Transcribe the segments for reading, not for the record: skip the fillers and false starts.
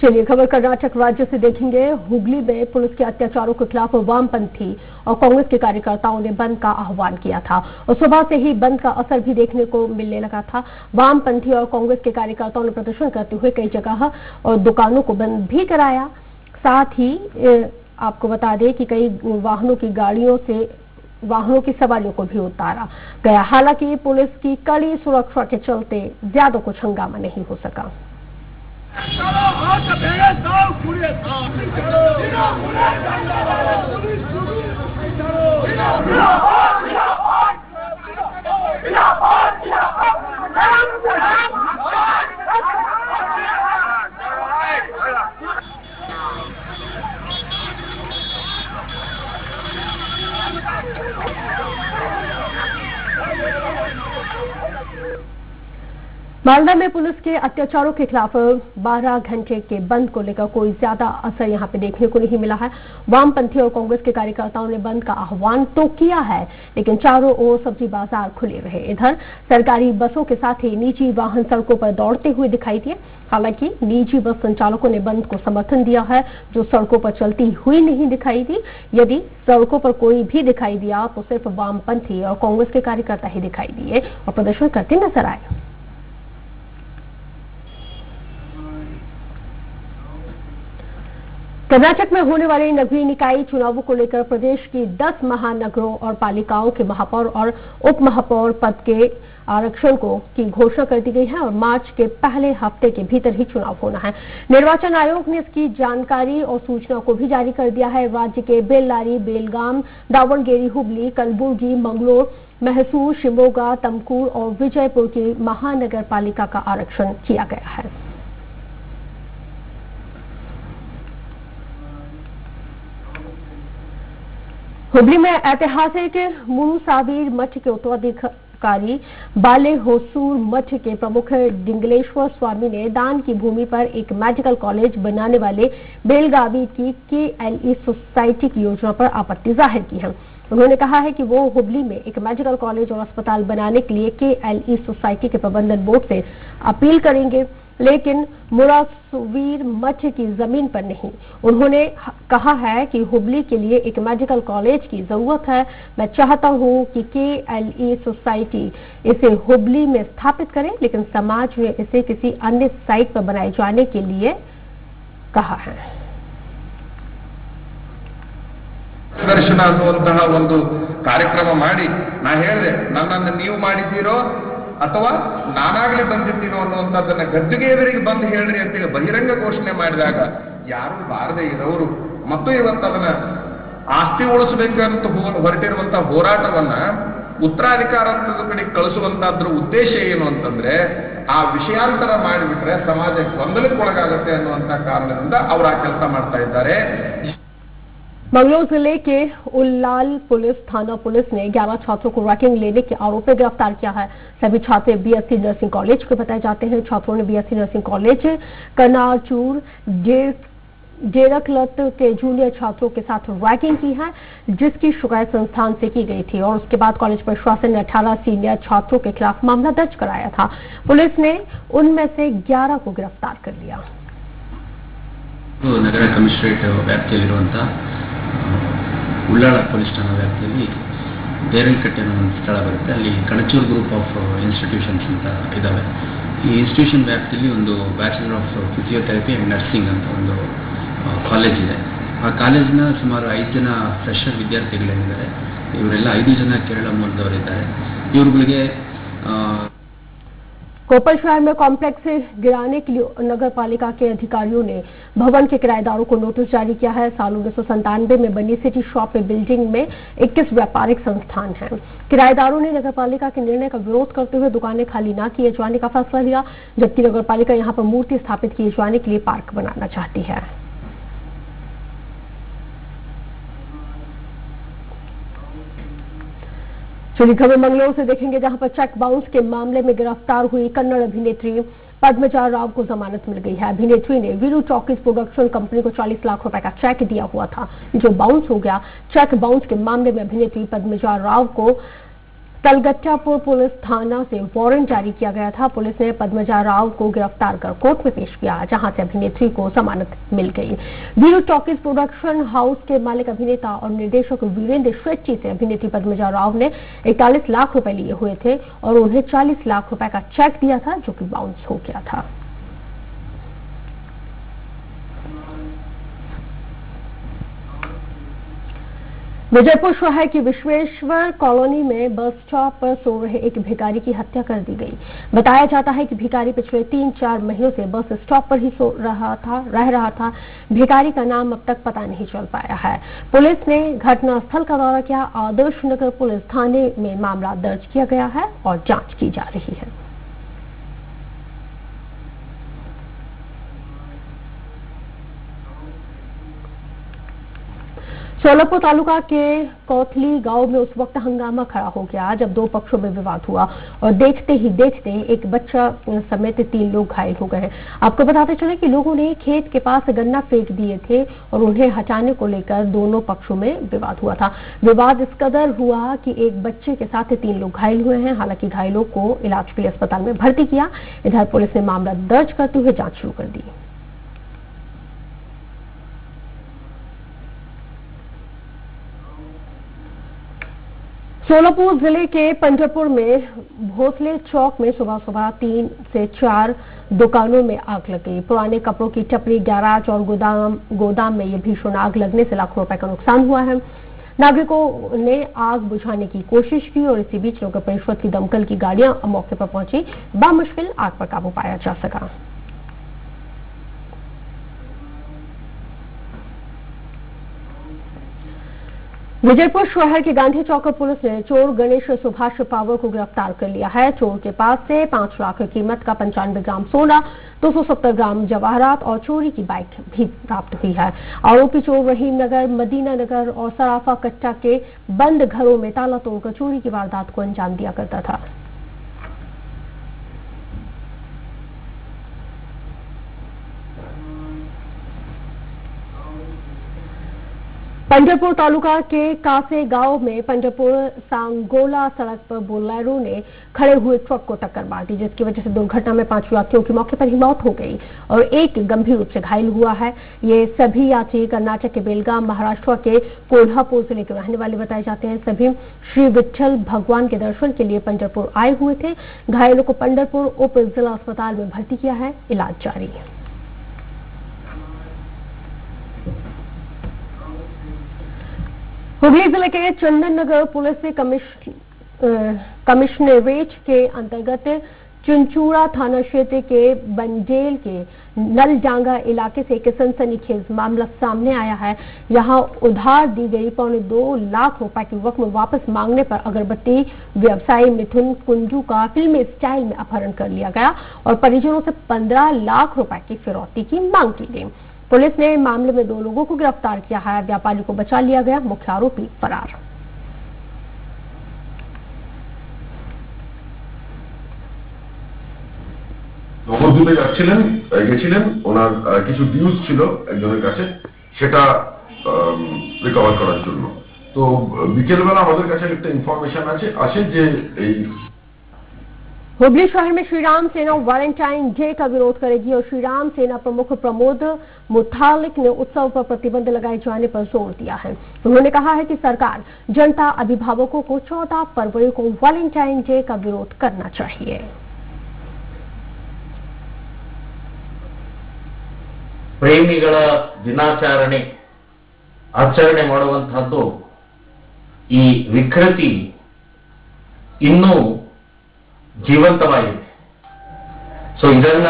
चलिए खबर कर्नाटक राज्य से देखेंगे। हुगली में पुलिस के अत्याचारों के खिलाफ वामपंथी और कांग्रेस के कार्यकर्ताओं ने बंद का आह्वान किया था और सुबह से ही बंद का असर भी देखने को मिलने लगा था। वामपंथी और कांग्रेस के कार्यकर्ताओं ने प्रदर्शन करते हुए कई जगह और दुकानों को बंद भी कराया। साथ ही आपको बता दें कि कई वाहनों की सवारियों को भी उतारा गया। हालांकि पुलिस की कड़ी सुरक्षा के चलते ज्यादा कुछ हंगामा नहीं हो सका। मालदा में पुलिस के अत्याचारों के खिलाफ 12 घंटे के बंद को लेकर कोई ज्यादा असर यहां पे देखने को नहीं मिला है। वामपंथी और कांग्रेस के कार्यकर्ताओं ने बंद का आह्वान तो किया है, लेकिन चारों ओर सब्जी बाजार खुले रहे। इधर सरकारी बसों के साथ ही निजी वाहन सड़कों पर दौड़ते हुए दिखाई दिए। हालांकि निजी बस संचालकों ने बंद को समर्थन दिया है, जो सड़कों पर चलती हुई नहीं दिखाई दी। यदि सड़कों पर कोई भी दिखाई दिया तो सिर्फ वामपंथी और कांग्रेस के कार्यकर्ता ही दिखाई दिए और प्रदर्शन करते नजर आए। कर्नाटक में होने वाले नगरीय निकाय चुनावों को लेकर प्रदेश की 10 महानगरों और पालिकाओं के महापौर और उप महापौर पद के आरक्षण की घोषणा कर दी गई है और मार्च के पहले हफ्ते के भीतर ही चुनाव होना है। निर्वाचन आयोग ने इसकी जानकारी और सूचना को भी जारी कर दिया है। राज्य के बेल्लारी, बेलगाम, दावणगेरे, हुबली, कलबुर्गी, मंगलोर, मैसूर, शिमोगा, तमकुर और विजयपुर की महानगर पालिका का आरक्षण किया गया है। हुबली में ऐतिहासिक मुरुसावीर मठ के उत्तराधिकारी बाले होसूर मठ के प्रमुख डिंगलेश्वर स्वामी ने दान की भूमि पर एक मेडिकल कॉलेज बनाने वाले बेलगावी की KLE सोसाइटी की योजना पर आपत्ति जाहिर की है। उन्होंने कहा है कि वो हुबली में एक मेडिकल कॉलेज और अस्पताल बनाने के लिए KLE सोसाइटी के प्रबंधन बोर्ड से अपील करेंगे, लेकिन मुरासवीर मठ की जमीन पर नहीं। उन्होंने कहा है कि हुबली के लिए एक मेडिकल कॉलेज की जरूरत है। मैं चाहता हूं कि KLE सोसाइटी इसे हुबली में स्थापित करे, लेकिन समाज में इसे किसी अन्य साइट पर बनाए जाने के लिए कहा है। दर्शन ಅನ್ನುವಂತಹ ಒಂದು ಕಾರ್ಯಕ್ರಮ ಮಾಡಿ ನಾ ಹೇಳಿದೆ, ನನ್ನನ್ನು ನೀವು ಮಾಡಿದ್ದೀರೋ ಅಥವಾ ನಾನಾಗಲೇ ಬಂದಿದ್ದೀನೋ ಅನ್ನುವಂಥದ್ದನ್ನ ಗದ್ದುಗೆ ಎದುರಿಗೆ ಬಂದು ಹೇಳ್ರಿ ಅಂತೇಳಿ ಬಹಿರಂಗ ಘೋಷಣೆ ಮಾಡಿದಾಗ ಯಾರು ಬಾರದೇ ಇರೋರು ಮತ್ತು ಇವತ್ತದನ್ನ ಆಸ್ತಿ ಉಳಿಸಬೇಕಂತ ಹೊರಟಿರುವಂತಹ ಹೋರಾಟವನ್ನ ಉತ್ತರಾಧಿಕಾರದ ಕಡೆ ಕಳಿಸುವಂತದ್ರ ಉದ್ದೇಶ ಏನು ಅಂತಂದ್ರೆ ಆ ವಿಷಯಾಂತರ ಮಾಡಿಬಿಟ್ರೆ ಸಮಾಜ ಗೊಂದಲಕ್ಕೊಳಗಾಗುತ್ತೆ ಅನ್ನುವಂತ ಕಾರಣದಿಂದ ಅವರು ಆ ಕೆಲಸ ಮಾಡ್ತಾ ಇದ್ದಾರೆ। मंगलूर जिले के उल्लाल पुलिस थाना पुलिस ने 11 छात्रों को रैगिंग लेने के आरोप में गिरफ्तार किया है। सभी छात्र BSc नर्सिंग कॉलेज के बताए जाते हैं। छात्रों ने BSc नर्सिंग कॉलेज करनाचूर डेरकलत के जूनियर छात्रों के साथ रैगिंग की है, जिसकी शिकायत संस्थान से की गई थी और उसके बाद कॉलेज प्रशासन ने 18 सीनियर छात्रों के खिलाफ मामला दर्ज कराया था। पुलिस ने उनमें से 11 को गिरफ्तार कर लिया। नगर कमिश्नरेट व्याप्तियಲ್ಲಿರುವಂತ ಉಳ್ಳಾಳ ಪೊಲೀಸ್ ಠಾಣಾ ವ್ಯಾಪ್ತಿಯಲ್ಲಿ ಬೇರಲ್ಕಟ್ಟೆ ಅನ್ನೋ ಒಂದು ಸ್ಥಳ ಬರುತ್ತೆ। ಅಲ್ಲಿ ಕಣಚೂರ್ ಗ್ರೂಪ್ ಆಫ್ ಇನ್ಸ್ಟಿಟ್ಯೂಷನ್ಸ್ ಅಂತ ಇದಾವೆ। ಈ ಇನ್ಸ್ಟಿಟ್ಯೂಷನ್ ವ್ಯಾಪ್ತಿಯಲ್ಲಿ ಒಂದು bachelor of physiotherapy and nursing ಅಂತ ಒಂದು ಕಾಲೇಜ್ ಇದೆ। ಆ ಕಾಲೇಜಿನ ಸುಮಾರು 5 ಜನ ಫ್ರೆಶರ್ ವಿದ್ಯಾರ್ಥಿಗಳಿದ್ದಾರೆ। ಇವರೆಲ್ಲ 5 ಜನ ಕೇರಳ ಮೂಲದವರಿದ್ದಾರೆ। ಇವರುಗಳಿಗೆ कोपल शहर में कॉम्प्लेक्स गिराने के लिए नगर पालिका के अधिकारियों ने भवन के किराएदारों को नोटिस जारी किया है। साल 1997 में बनी सिटी शॉप बिल्डिंग में 21 व्यापारिक संस्थान हैं। किराएदारों ने नगर पालिका के निर्णय का विरोध करते हुए दुकानें खाली न किए जाने का फैसला लिया, जबकि नगर पालिका यहां पर मूर्ति स्थापित किए जाने के लिए पार्क बनाना चाहती है। चलिए खबर मंगलोर से देखेंगे, जहां पर चेक बाउंस के मामले में गिरफ्तार हुई कन्नड़ अभिनेत्री पद्मजा राव को जमानत मिल गई है। अभिनेत्री ने वीरू टॉकीज प्रोडक्शन कंपनी को 40 लाख रुपए का चेक दिया हुआ था, जो बाउंस हो गया। चेक बाउंस के मामले में अभिनेत्री पद्मजा राव को तलगट्टापुर पुलिस थाना से वारंट जारी किया गया था। पुलिस ने पद्मजा राव को गिरफ्तार कर कोर्ट में पेश किया, जहां से अभिनेत्री को जमानत मिल गई। वीरू टॉकीज प्रोडक्शन हाउस के मालिक अभिनेता और निर्देशक वीरेंद्र शेट्टी से अभिनेत्री पद्मजा राव ने 41 लाख रुपए लिए हुए थे और उन्हें 40 लाख रुपए का चेक दिया था, जो कि बाउंस हो गया था। विजयपुर शहर की विश्वेश्वर कॉलोनी में बस स्टॉप पर सो रहे एक भिखारी की हत्या कर दी गई। बताया जाता है कि भिखारी पिछले 3-4 महीनों से बस स्टॉप पर ही रह रहा था। भिखारी का नाम अब तक पता नहीं चल पाया है। पुलिस ने घटनास्थल का दौरा किया। आदर्श नगर पुलिस थाने में मामला दर्ज किया गया है और जांच की जा रही है। सोलापुर तालुका के कौथली गांव में उस वक्त हंगामा खड़ा हो गया जब दो पक्षों में विवाद हुआ और देखते ही देखते एक बच्चा समेत 3 लोग घायल हो गए। आपको बताते चले कि लोगों ने खेत के पास गन्ना फेंक दिए थे और उन्हें हटाने को लेकर दोनों पक्षों में विवाद हुआ था। विवाद इस कदर हुआ कि एक बच्चे के साथ 3 लोग घायल हुए हैं। हालांकि घायलों को इलाज के लिए अस्पताल में भर्ती किया। इधर पुलिस ने मामला दर्ज करते हुए जांच शुरू कर दी। सोलापुर जिले के पंढरपुर में भोसले चौक में सुबह 3 से 4 दुकानों में आग लग गई। पुराने कपड़ों की टपरी, गैराज और गोदाम में ये भीषण आग लगने से लाखों रुपए का नुकसान हुआ है। नागरिकों ने आग बुझाने की कोशिश की और इसी बीच नगर परिषद की दमकल की गाड़ियां मौके पर पहुंची। बामुश्किल आग पर काबू पाया जा सका। विजयपुर शहर के गांधी चौक पर पुलिस ने चोर गणेश सुभाष पावर को गिरफ्तार कर लिया है। चोर के पास से 5 लाख कीमत का 95 ग्राम सोना, 270 ग्राम जवाहरात और चोरी की बाइक भी प्राप्त हुई है। आरोपी चोर रहीम नगर, मदीना नगर और सराफा कट्टा के बंद घरों में ताला तोड़कर चोरी की वारदात को अंजाम दिया करता था। पंढरपुर तालुका के कासे गांव में पंढरपुर सांगोला सड़क पर बोलेरो ने खड़े हुए ट्रक को टक्कर मार दी, जिसकी वजह से दुर्घटना में 5 यात्रियों की मौके पर ही मौत हो गई और एक गंभीर रूप से घायल हुआ है। ये सभी यात्री कर्नाटक के बेलगाम, महाराष्ट्र के कोल्हापुर जिले के रहने वाले बताए जाते हैं। सभी श्री विठ्ठल भगवान के दर्शन के लिए पंढरपुर आए हुए थे। घायलों को पंढरपुर उप जिला अस्पताल में भर्ती किया है, इलाज जारी है। हुगली जिले के चंदन नगर पुलिस ने कमिश्नरेट के अंतर्गत चुनचुड़ा थाना क्षेत्र के बंडेल के नलडांगा इलाके से एक सनसनीखेज मामला सामने आया है। यहां उधार दी गई 2.25 लाख रुपए की रकम वापस मांगने पर अगरबत्ती व्यवसायी मिथुन कुंजू का फिल्मी स्टाइल में अपहरण कर लिया गया और परिजनों से 15 लाख रुपए की फिरौती की मांग की गई। पुलिस ने मामले में 2 लोगों को गिरफ्तार किया है। व्यापारी को बचा लिया गया, मुख्य आरोपी फरार। নবদ্বীপে গেছিলেন ওনার কিছু ডিউজ ছিল একজনের কাছে, সেটা রিকভার করার জন্য। তো বিকেলবেলা আমাদের কাছে একটা ইনফরমেশন আসে যে এই हुगली शहर में श्रीराम सेना वैलेंटाइन डे का विरोध करेगी और श्रीराम सेना प्रमुख प्रमोद मुथालिक ने उत्सव पर प्रतिबंध लगाए जाने पर जोर दिया है। उन्होंने कहा है कि सरकार जनता अभिभावकों को 14 फरवरी को वैलेंटाइन डे का विरोध करना चाहिए। ಪ್ರೇಮಿಗಳ ಆಚರಣೆ ಮಾಡುವಂತಹದ್ದು ಈ ವಿಕೃತಿ ಇನ್ನೂ ಜೀವಂತವಾಗಿದೆ। ಸೊ ಇದನ್ನ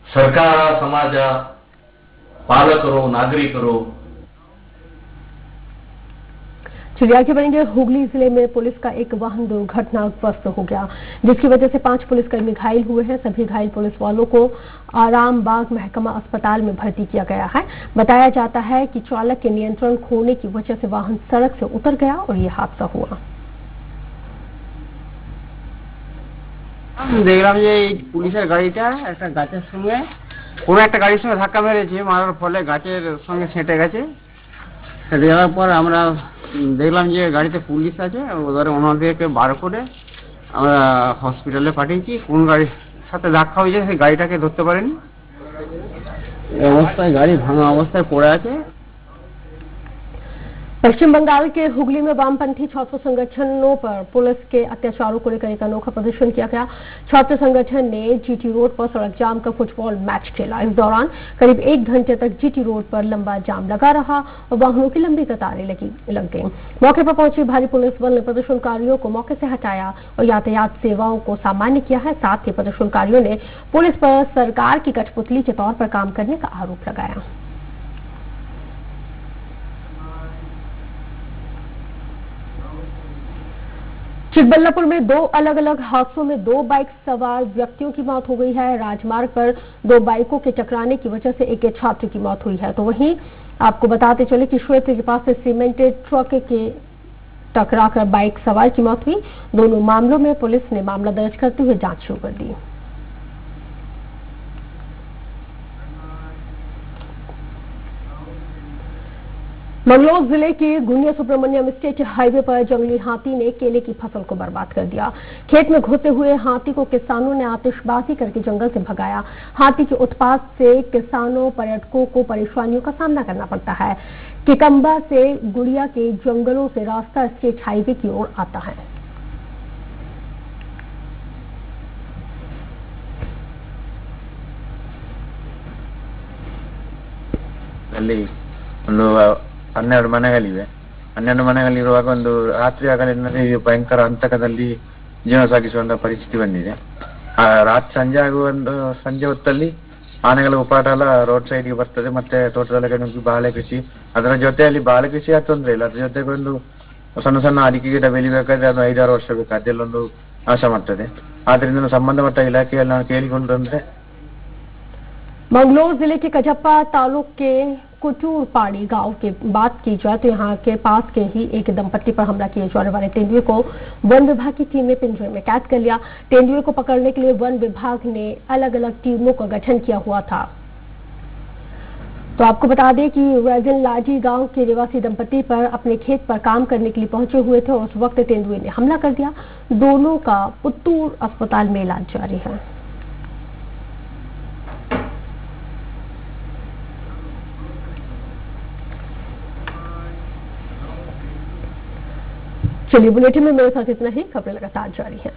ಸರ್ಕಾರ, ಸಮಾಜ, ಪಾಲಕರು, ನಾಗರಿಕರು चलिए आगे बढ़ेंगे। हुगली जिले में पुलिस का एक वाहन दुर्घटनाग्रस्त हो गया, जिसकी वजह से 5 पुलिसकर्मी घायल हुए हैं। सभी घायल पुलिस वालों को आरामबाग महकमा अस्पताल में भर्ती किया गया है। बताया जाता है कि चालक के नियंत्रण खोने की वजह से वाहन सड़क से उतर गया और ये हादसा हुआ। দেখলাম যে এই পুলিশের গাড়িটা একটা গাছের সঙ্গে কোনো একটা গাড়ির সঙ্গে ধাক্কা মেরেছে, মারার ফলে গাছের সঙ্গে সেঁটে গেছে। সেঁটে যাওয়ার পর আমরা দেখলাম যে গাড়িতে পুলিশ আছে, ওদের ওনাদেরকে বার করে আমরা হসপিটালে পাঠিয়েছি। কোন গাড়ির সাথে ধাক্কা হয়েছে সেই গাড়িটাকে ধরতে পারেনি, এই অবস্থায় গাড়ি ভাঙা অবস্থায় পড়ে আছে। पश्चिम बंगाल के हुगली में वामपंथी छात्र संगठनों पर पुलिस के अत्याचारों को लेकर एक अनोखा प्रदर्शन किया गया। छात्र संगठन ने जीटी रोड पर सड़क जाम कर फुटबॉल मैच खेला। इस दौरान करीब 1 घंटे तक जीटी रोड पर लंबा जाम लगा रहा और वाहनों की लंबी कतारें लग गईं। मौके पर पहुंची भारी पुलिस बल ने प्रदर्शनकारियों को मौके से हटाया और यातायात सेवाओं को सामान्य किया है। साथ ही प्रदर्शनकारियों ने पुलिस पर सरकार की कठपुतली के तौर पर काम करने का आरोप लगाया। चिकबल्लापुर में 2 अलग अलग हादसों में 2 बाइक सवार व्यक्तियों की मौत हो गई है। राजमार्ग पर 2 बाइकों के टकराने की वजह से एक छात्र की मौत हुई है। तो वहीं आपको बताते चले कि क्षेत्र के पास से सीमेंटेड ट्रक के टकराकर बाइक सवार की मौत हुई। दोनों मामलों में पुलिस ने मामला दर्ज करते हुए जांच शुरू कर दी। मंगलौर जिले के गुनिया सुब्रमण्यम स्टेट हाईवे पर जंगली हाथी ने केले की फसल को बर्बाद कर दिया। खेत में घुसे हुए हाथी को किसानों ने आतिशबाजी करके जंगल से भगाया। हाथी के उत्पात से किसानों पर्यटकों को परेशानियों का सामना करना पड़ता है। किकम्बा से गुड़िया के जंगलों से रास्ता स्टेट हाईवे की ओर आता है। ಹನ್ನೆರಡು ಮನೆಗಳಿವೆ. 12 ಮನೆಗಳಿರುವಾಗ ಒಂದು ರಾತ್ರಿ ಹಗಲಿನಲ್ಲಿ ಭಯಂಕರ ಅಂತಕದಲ್ಲಿ ಜೀವನ ಸಾಗಿಸುವಂತಹ ಪರಿಸ್ಥಿತಿ ಬಂದಿದೆ. ಸಂಜೆ ಹೊತ್ತಲ್ಲಿ ಆನೆಗಳ ಉಪಾಟ ಎಲ್ಲ ರೋಡ್ ಸೈಡ್ಗೆ ಬರ್ತದೆ. ಮತ್ತೆ ತೋಟದೊಳಗೆ ನುಗ್ಗಿ ಬಾಳೆ ಕೃಷಿ, ಅದರ ಜೊತೆಯಲ್ಲಿ ಬಾಳೆ ಕೃಷಿ ತೊಂದರೆ ಇಲ್ಲ, ಅದ್ರ ಜೊತೆಗೆ ಒಂದು ಸಣ್ಣ ಸಣ್ಣ ಅಡಿಕೆ ಗಿಡ ಬೆಳಿಬೇಕಾದ್ರೆ ಅದು 5-6 ವರ್ಷ ಬೇಕು, ಅದೆಲ್ಲೊಂದು ನಾಶ ಮಾಡ್ತದೆ. ಆದ್ರಿಂದ ಸಂಬಂಧಪಟ್ಟ ಇಲಾಖೆಯಲ್ಲಿ ನಾನು ಕೇಳಿಕೊಂಡು ಬಂದ್ರೆ, मंगलौर जिले के कजप्पा तालुक के कुटूरपाड़ी गांव की बात की जाए तो यहां के पास के ही एक दंपत्ति पर हमला किए जाने वाले तेंदुए को वन विभाग की टीम ने पिंजरे में कैद कर लिया। तेंदुए को पकड़ने के लिए वन विभाग ने अलग अलग टीमों का गठन किया हुआ था। तो आपको बता दें कि वैजन लाजी गांव के निवासी दंपत्ति पर अपने खेत पर काम करने के लिए पहुंचे हुए थे और उस वक्त तेंदुए ने हमला कर दिया। दोनों का पुत्तूर अस्पताल में इलाज जारी है। चलिए बुलेटिन में मेरे साथ इतना ही। खबरें लगातार जारी है।